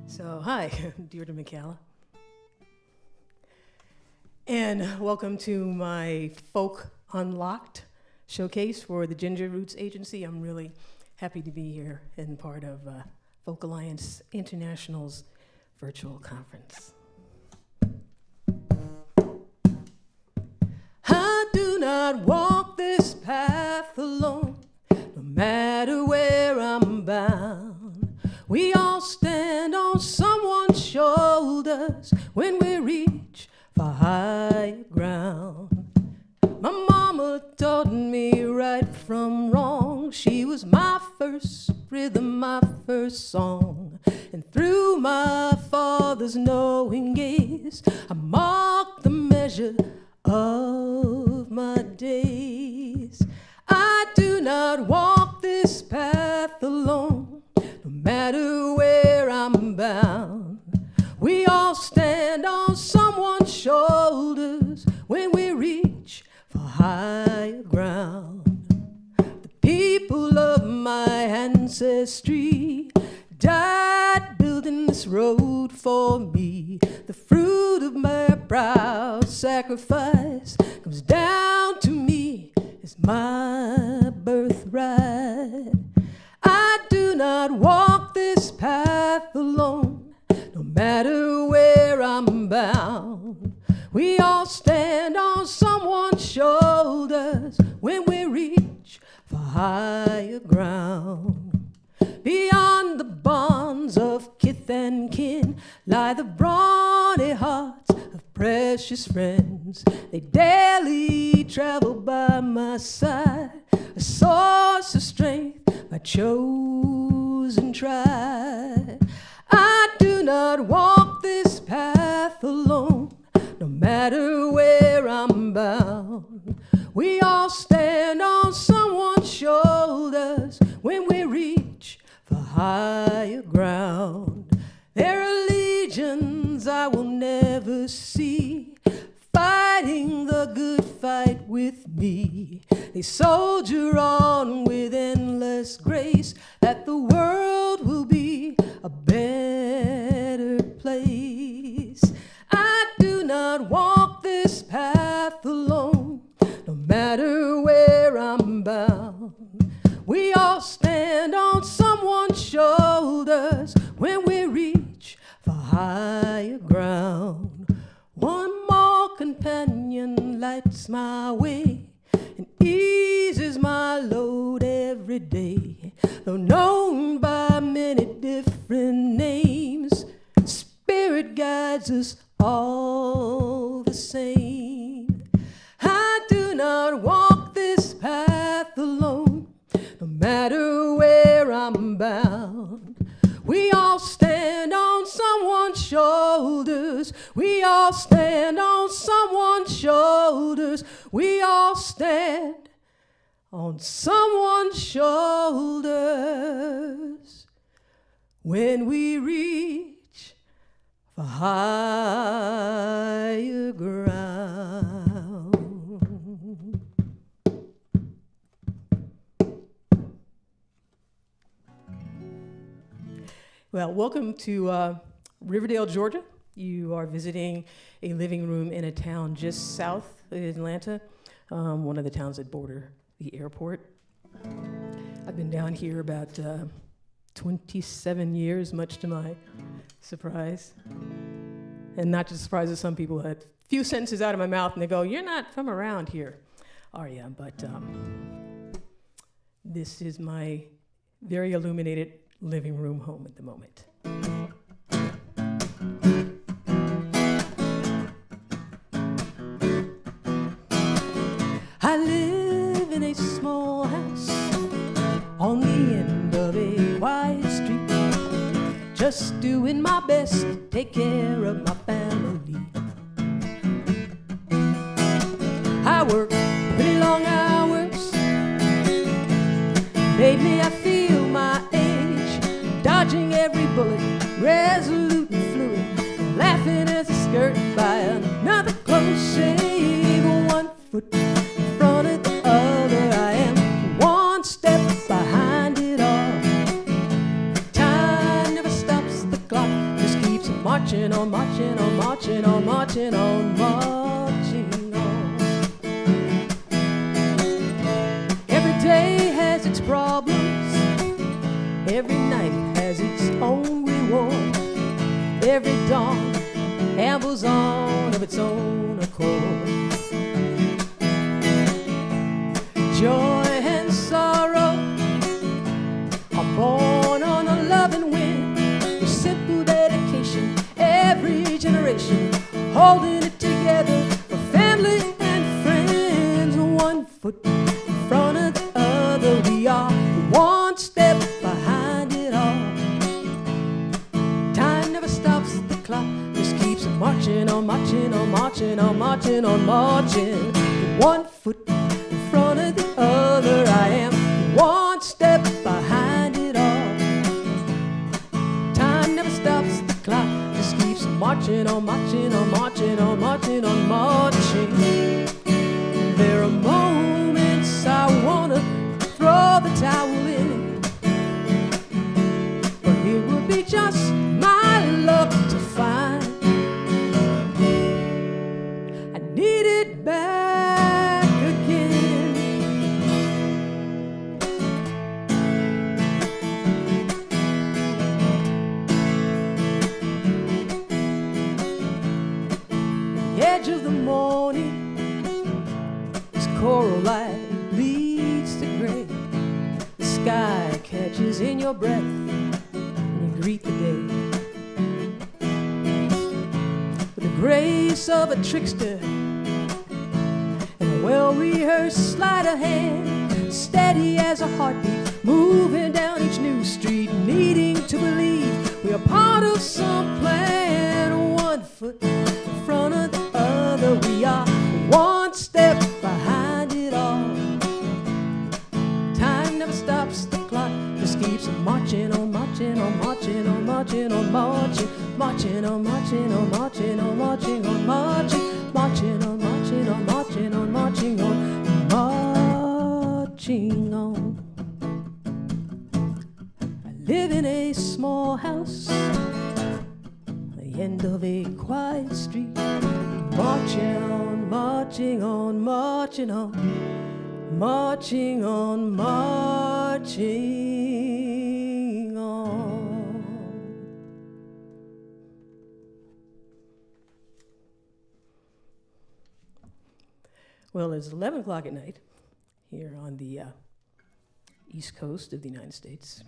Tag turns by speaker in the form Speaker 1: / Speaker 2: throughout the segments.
Speaker 1: So, hi, Deidre McCalla. And welcome to my Folk Unlocked showcase for the Ginger Roots Agency. I'm really happy to be here and part of Folk Alliance International's virtual conference. I do not walk this path alone, no matter where I'm bound. We all stand on someone's shoulders when we reach for higher ground. My mama taught me right from wrong. She was my first rhythm, my first song. And through my father's knowing gaze, I marked the measure of my days. I do not walk this path alone, no matter where I'm bound. We all stand on someone's shoulders when we reach for higher ground. The people of my ancestry died building this road for me. The fruit of my proud sacrifice comes down to me as my birthright. I do not walk this path alone, no matter where I'm bound. We all stand on someone's shoulders when we reach for higher ground. Beyond the bonds of kith and kin lie the brawny hearts of precious friends. They daily travel by my side, a source of strength, my chosen tribe. I do not walk this path alone, no matter where I'm bound. We all stand on someone's shoulders when we reach for higher ground. There are legions I will never see, fighting the good fight with me. They soldier on with endless grace, that the world will be a better place. I do not walk this path alone, no matter where I'm bound. We all stand on someone's shoulders when we reach for higher ground. One more companion lights my way and eases my load every day. Though known by many different names, Spirit guides us all the same. I do not walk this path alone, no matter where I'm bound. We all stand on someone's shoulders. We all stand on someone's shoulders. We all stand on someone's shoulders when we reach for higher ground. Well, welcome to Riverdale, Georgia. You are visiting a living room in a town just south of Atlanta, one of the towns that border the airport. I've been down here about 27 years, much to my surprise. And not just surprise, as some people had a few sentences out of my mouth and they go, "You're not from around here, are you?" But this is my very illuminated living room home at the moment. I live in a small house on the end of a quiet street, just doing my best to take care of my family. I work pretty long hours. Lately I feel my age, dodging every bullet, resolute and fluid, laughing as I skirt by another close shave. 1 foot in front of the other, I am one step behind it all. Time never stops the clock, the marching on, marching on, marching on, marching on, marching on. Every day has its problems, every night has its own reward, every dawn ambles on of its own accord. Joy and sorrow are born on a loving wind, with simple dedication, every generation holding it together for family and friends. One foot in front of the other, we are one step behind it all. Time never stops, the clock just keeps marching on, marching on, marching on, marching on, marching. One foot in front of the other, I am one step behind it all. Time never stops, the clock just keeps marching on, marching on, marching on, marching on, marching. There are moments I wanna throw the towel in, but it would be just my luck to find I need it back again. The edge of the morning, this coral light bleeds to gray. The sky catches in your breath and you greet the day. With the grace of a trickster and a well-rehearsed sleight of hand, steady as a heartbeat, moving down each new street, needing to believe we are part of some plan. One foot in front of the other, we are one step behind it all. Time never stops, the clock just keeps marching on, marching on, marching on, marching on, marching, marching on, marching on, marching on, marching on, marching, marching on, marching on, marching on, marching on, marching on. I live in a small house, the end of a quiet street, marching on, marching on, marching on, marching on, marching on. Well, it's 11 o'clock at night here on the East Coast of the United States.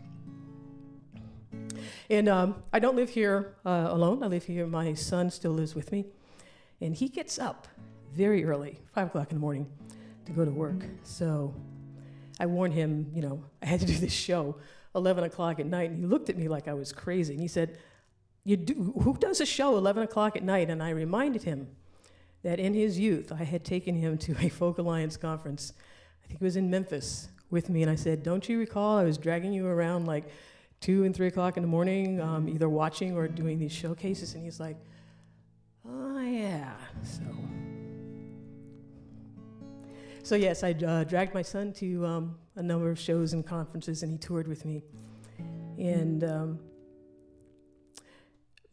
Speaker 1: And I don't live here alone. I live here. My son still lives with me. And he gets up very early, 5 o'clock in the morning, to go to work. So I warned him, I had to do this show 11 o'clock at night. And he looked at me like I was crazy. And he said, who does a show 11 o'clock at night? And I reminded him that in his youth, I had taken him to a Folk Alliance conference. I think it was in Memphis with me. And I said, don't you recall I was dragging you around like 2 and 3 o'clock in the morning, either watching or doing these showcases? And he's like, oh, yeah. So yes, I dragged my son to a number of shows and conferences, and he toured with me. And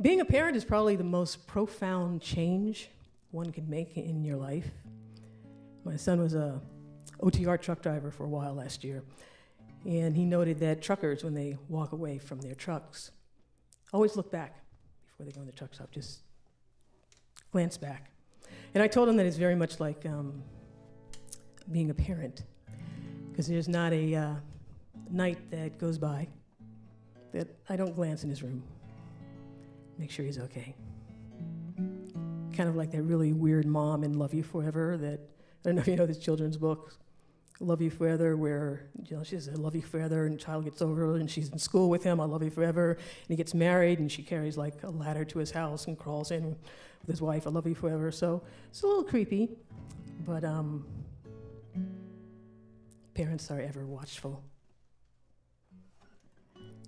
Speaker 1: being a parent is probably the most profound change one can make in your life. My son was a OTR truck driver for a while last year, and he noted that truckers, when they walk away from their trucks, always look back before they go in the truck stop, just glance back. And I told him that it's very much like being a parent, because there's not a night that goes by that I don't glance in his room, make sure he's okay. Kind of like that really weird mom in Love You Forever that, I don't know if you know this children's book, Love You Forever, where she says, I love you forever, and the child gets over her, and she's in school with him, I love you forever, and he gets married, and she carries like a ladder to his house and crawls in with his wife, I love you forever. So it's a little creepy, but parents are ever watchful,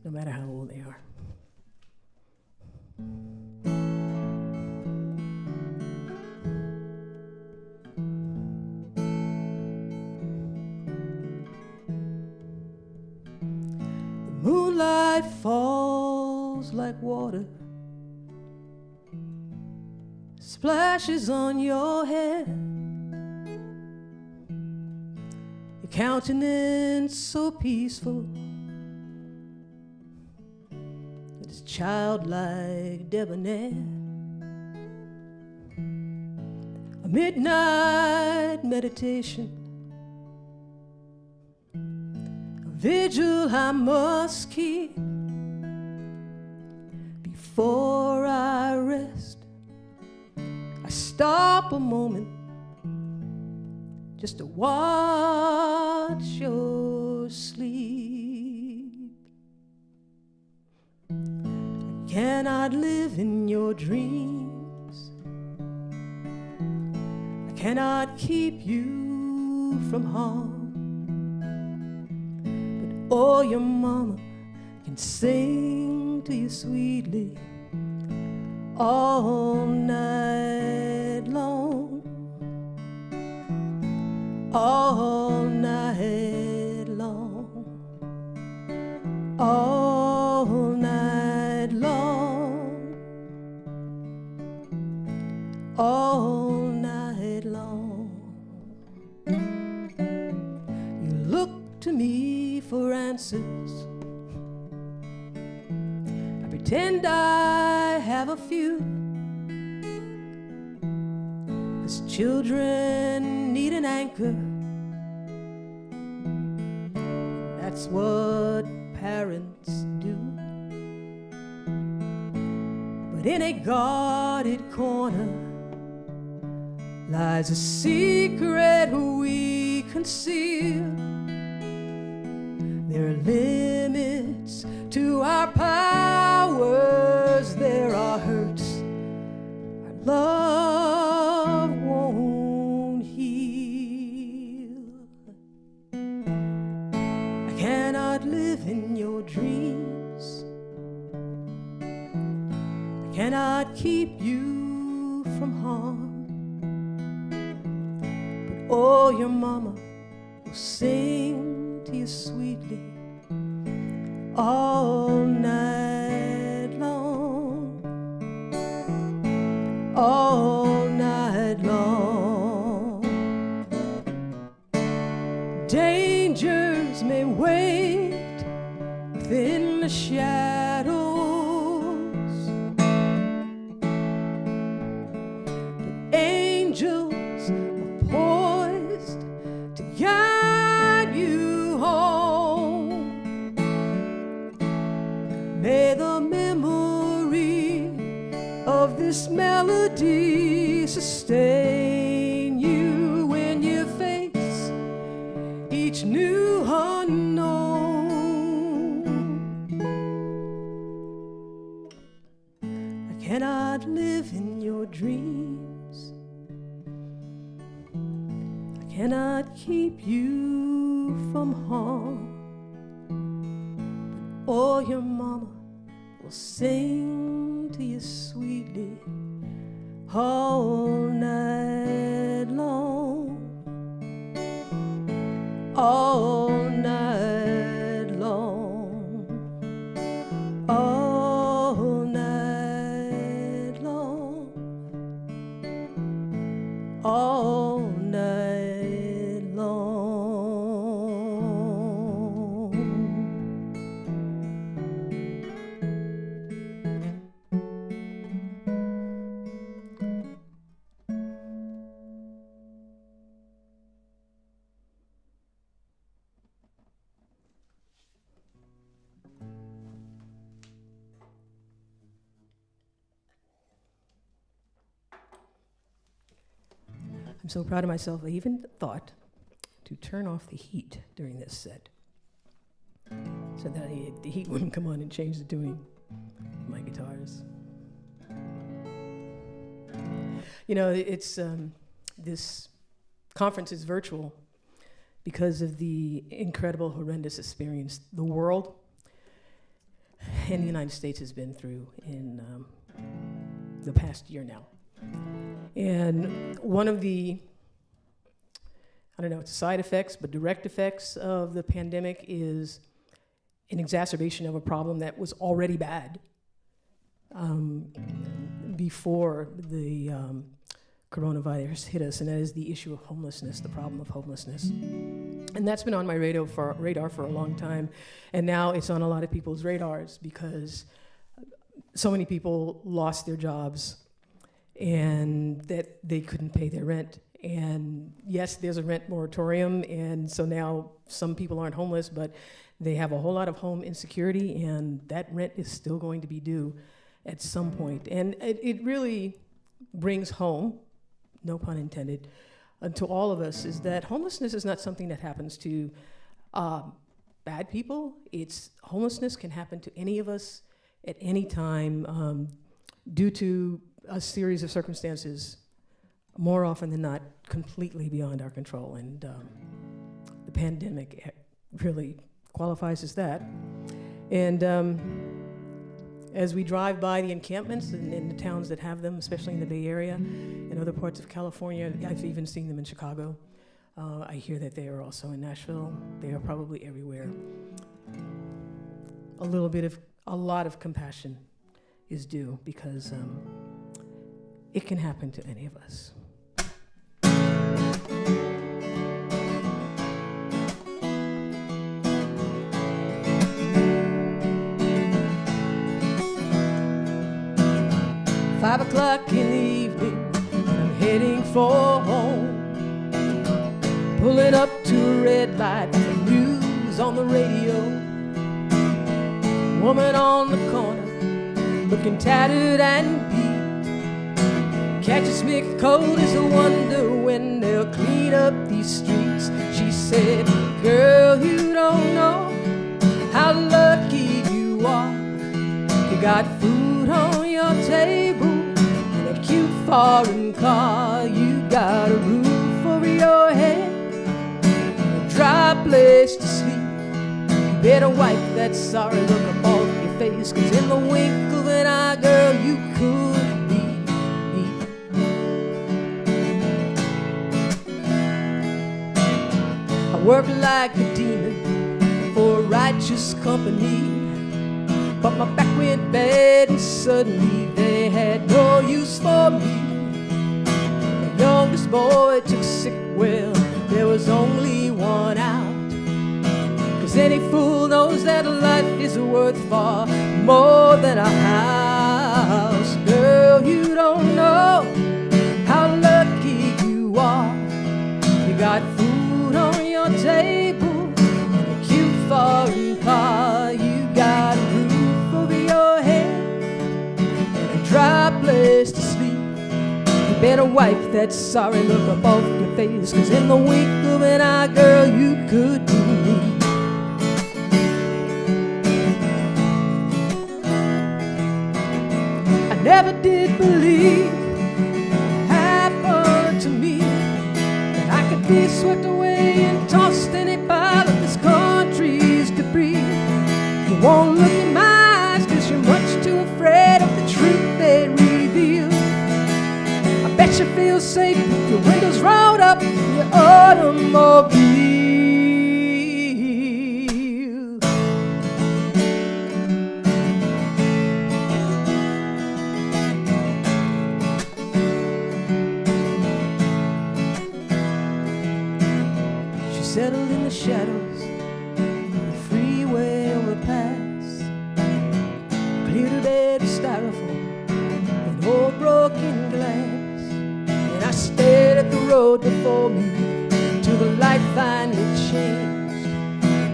Speaker 1: no matter how old they are. The moonlight falls like water splashes on your head. Your countenance so peaceful, it's childlike debonair. A midnight meditation, a vigil I must keep before I rest. I stop a moment just to watch your sleep. I cannot live in your dreams. I cannot keep you from harm. But oh, your mama can sing to you sweetly all night long, all night long, all night long, all night long. You look to me for answers. I pretend I have a few, 'cause children need an anchor. That's what parents do. But in a guarded corner lies a secret we conceal. There are limits to our powers. There are hurts our love won't heal. I cannot live in your dreams. I cannot keep you from harm. But oh, your mama will sing to you sweetly all night long, all night long. Dangers may wait within the shadows, but angels are poised to guide you home. May the memory of this melody sustain you when you face each new unknown. I cannot live in your dreams. I cannot keep you from harm. Oh, your mama will sing to you sweetly all night long, all night long, all night long, all night long. I'm so proud of myself. I even thought to turn off the heat during this set so that the heat wouldn't come on and change the tuning of my guitars. You know, it's this conference is virtual because of the incredible, horrendous experience the world and the United States has been through in the past year now. And one of the, I don't know, it's side effects, but direct effects of the pandemic is an exacerbation of a problem that was already bad. before the coronavirus hit us, and that is the issue of homelessness, the problem of homelessness. And that's been on my radar for a long time, and now it's on a lot of people's radars because so many people lost their jobs and that they couldn't pay their rent. And yes, there's a rent moratorium, and so now some people aren't homeless, but they have a whole lot of home insecurity, and that rent is still going to be due at some point. And it really brings home, no pun intended, to all of us, is that homelessness is not something that happens to bad people. Homelessness can happen to any of us at any time due to a series of circumstances, more often than not, completely beyond our control. And the pandemic really qualifies as that. And as we drive by the encampments in the towns that have them, especially in the Bay Area and other parts of California, I've even seen them in Chicago. I hear that they are also in Nashville. They are probably everywhere. A lot of compassion is due because it can happen to any of us. Five o'clock in the evening, and I'm heading for home. Pulling up to a red light, the news on the radio. Woman on the corner, looking tattered and beat. Catches me cold as I wonder when they'll clean up these streets. She said, girl, you don't know how lucky you are. You got food on your table and a cute foreign car. You got a roof over your head and a dry place to sleep. You better wipe that sorry look up off your face, 'cause in the wink of an eye, girl, you could be me. I work like a demon for a righteous company, but my back went bad and suddenly they had no use for me. My youngest boy took sick, well, there was only one out. 'Cause any fool knows that life is worth far more than a house. Girl, you don't know how lucky you are. You got food on your table and a cute foreign car. You got a roof over your head and a dry place to sleep. You better wipe that sorry look up off your face, 'cause in the wink of an eye, girl, you could be me. I never did believe it happened to me, that I could be swept away and tossed in a pile of this country's debris. You won't look in my eyes 'cause you're much too afraid of the truth they reveal. I bet you feel safe with your windows rolled up in your automobile. She settled in the shadows of the freeway overpass, cleared her bed of styrofoam and old broken glass. And I stared at the road before me till the light finally changed.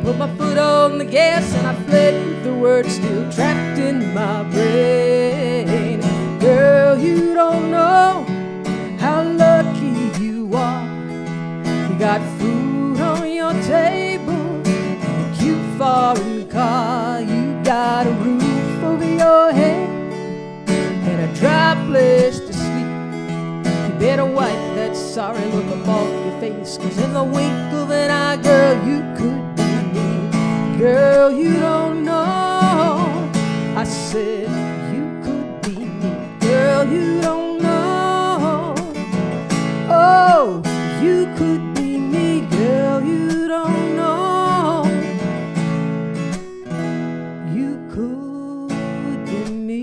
Speaker 1: Put my foot on the gas and I fled with the words still trapped in my brain. Girl, you don't know how lucky you are. You got food on your table and a cute foreign car. You got a roof over your head and a dry place to sleep. You better wipe that sorry look up off your face, 'cause in the wink of an eye, girl, you could be me. Girl, you don't know, I said you could be me. Girl, you don't know, oh, you could be me. Girl, you don't know, you could be me.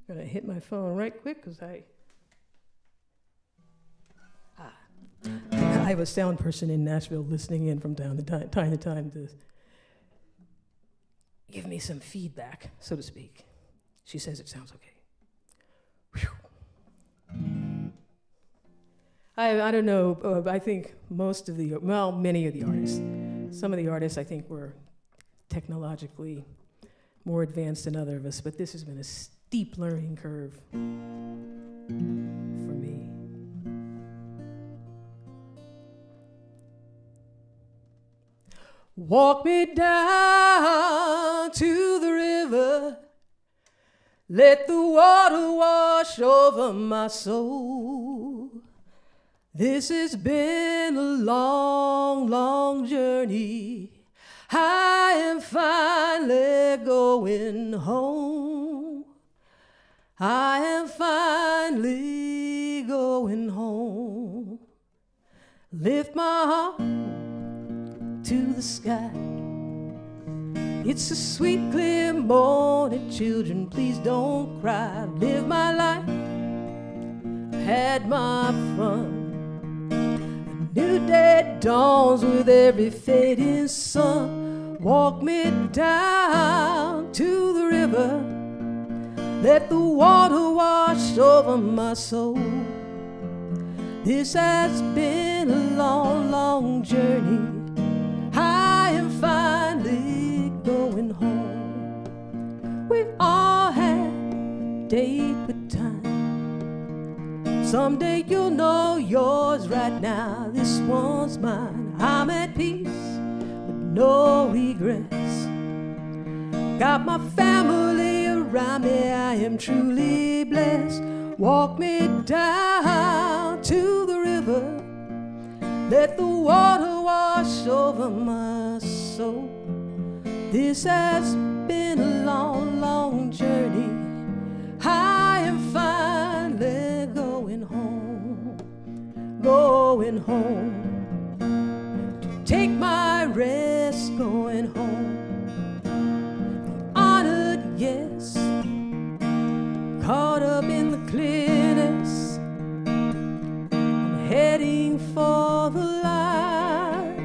Speaker 1: I'm gonna hit my phone right quick because I have a sound person in Nashville listening in from time to time to give me some feedback, so to speak. She says it sounds okay. Whew. I don't know, I think many of the artists, some of the artists I think were technologically more advanced than other of us, but this has been a steep learning curve for me. Walk me down to the river, let the water wash over my soul. This has been a long, long journey. I am finally going home. I am finally going home. Lift my heart to the sky. It's a sweet, clear morning, children, please don't cry. Live my life, had my fun. A new day dawns with every fading sun. Walk me down to the river, let the water wash over my soul. This has been a long, long journey. I am finally going home. We all have a date with time. Someday you'll know yours. Right now this one's mine. I'm at peace with no regrets. Got my family around me, I am truly blessed. Walk me down to the river, let the water wash over my soul. This has been a long, long journey. I am finally going home, going home. To take my rest, going home. Honored, yes, caught up in the clearness. I'm heading for the light.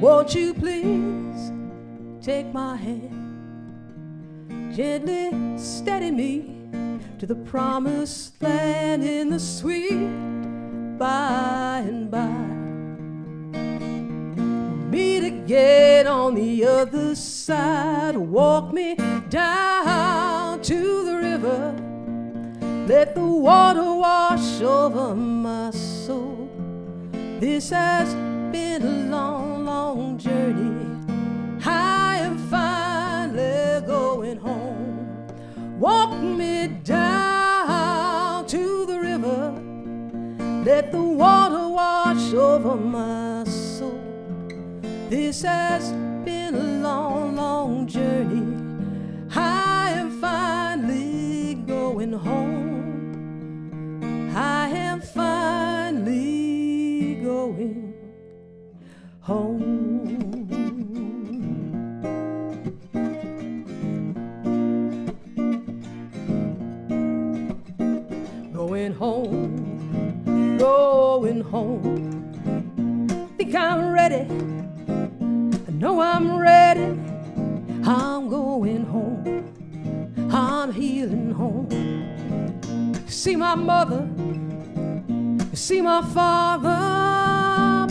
Speaker 1: Won't you please take my hand, gently steady me to the promised land in the sweet by and by. Meet again on the other side. Walk me down to the river, let the water wash over my soul. This has been a long, long journey. I am finally going home. Walk me down to the river, let the water wash over my soul. This has been a long, long journey. I am finally going home. I am finally going home. Going home, going home. Think I'm ready. I know I'm ready. I'm going home. I'm healing home. See my mother, see my father,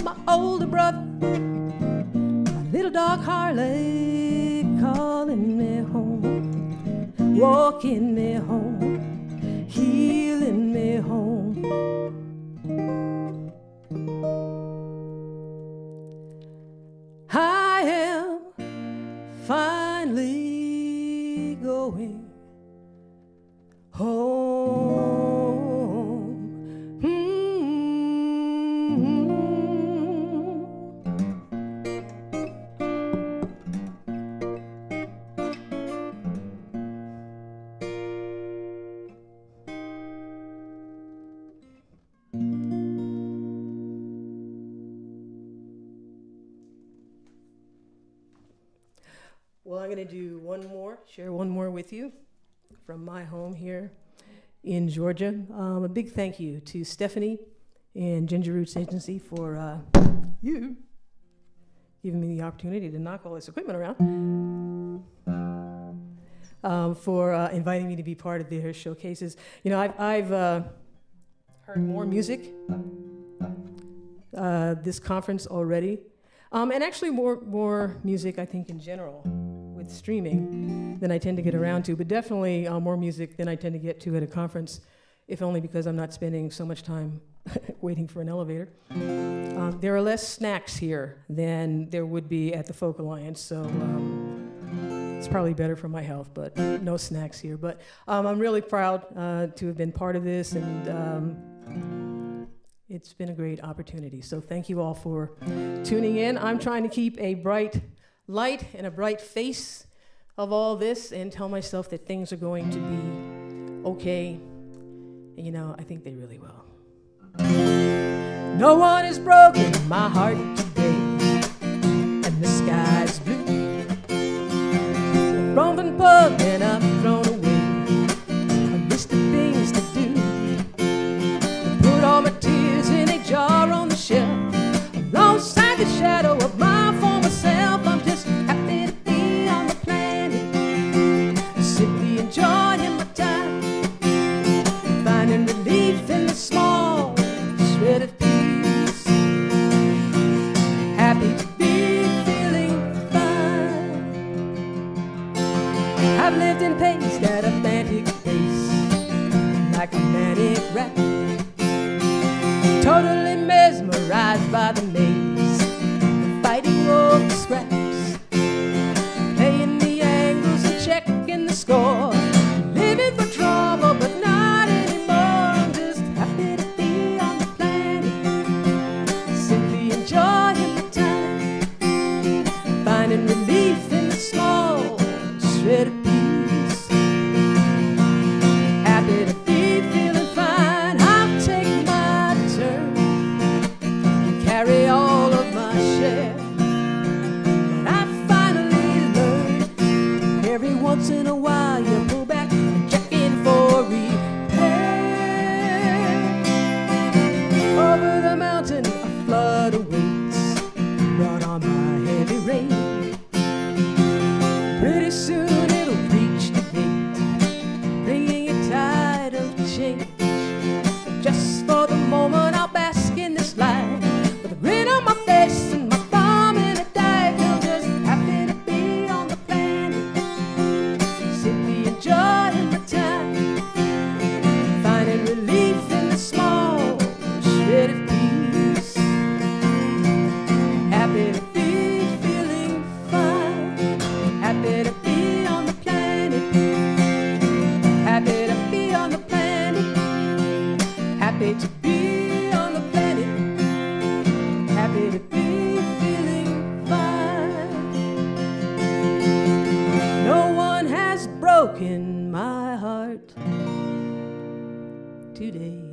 Speaker 1: my older brother, my little dog Harley calling me home, walking me home, healing me home. I am finally going home. Well, I'm going to do one more, share one more with you. from my home here in Georgia. A big thank you to Stephanie and Ginger Roots Agency for you giving me the opportunity to knock all this equipment around, for inviting me to be part of their showcases. You know, I've heard more music this conference already, and actually more music, I think, in general with streaming than I tend to get around to, but definitely more music than I tend to get to at a conference, if only because I'm not spending so much time waiting for an elevator. There are less snacks here than there would be at the Folk Alliance, so it's probably better for my health, but no snacks here. But I'm really proud to have been part of this, and it's been a great opportunity. So thank you all for tuning in. I'm trying to keep a bright light and a bright face of all this and tell myself that things are going to be okay. And you know, I think they really will. No one has broken my heart today, and the sky's blue. I've been pub and I've thrown away a list of things to do. I put all my tears in a jar on the shelf, alongside the shadow of my former self. I'm just happy to be on the planet, simply enjoying my time, finding relief in the small shred of peace. Happy to be feeling fine. I've lived in pace at a frantic pace, like a manic rat, totally mesmerized by the maze, fighting over scraps, playing the angles and checking the score, living for drama but not anymore. I'm just happy to be on the planet, simply enjoying the time, finding relief in the small shred of peace. Happy to be feeling fine. I'll take my turn and carry all of my share. And I finally learned every once in a while you pull back and check in for repair. Over the mountain a flood awaits, brought on by heavy rain. Pretty soon it'll reach the gate, bringing a tide of change. Just for the moment I'll bask in this light, with a grin on my face and my thumb in a dive. I'm just happy to be on the planet, simply enjoying the time, finding relief in the small shred of peace. Happy to be feeling fine, happy to be on the planet, happy to be on the planet, happy to be on the planet, happy to be feeling fine. No one has broken my heart today.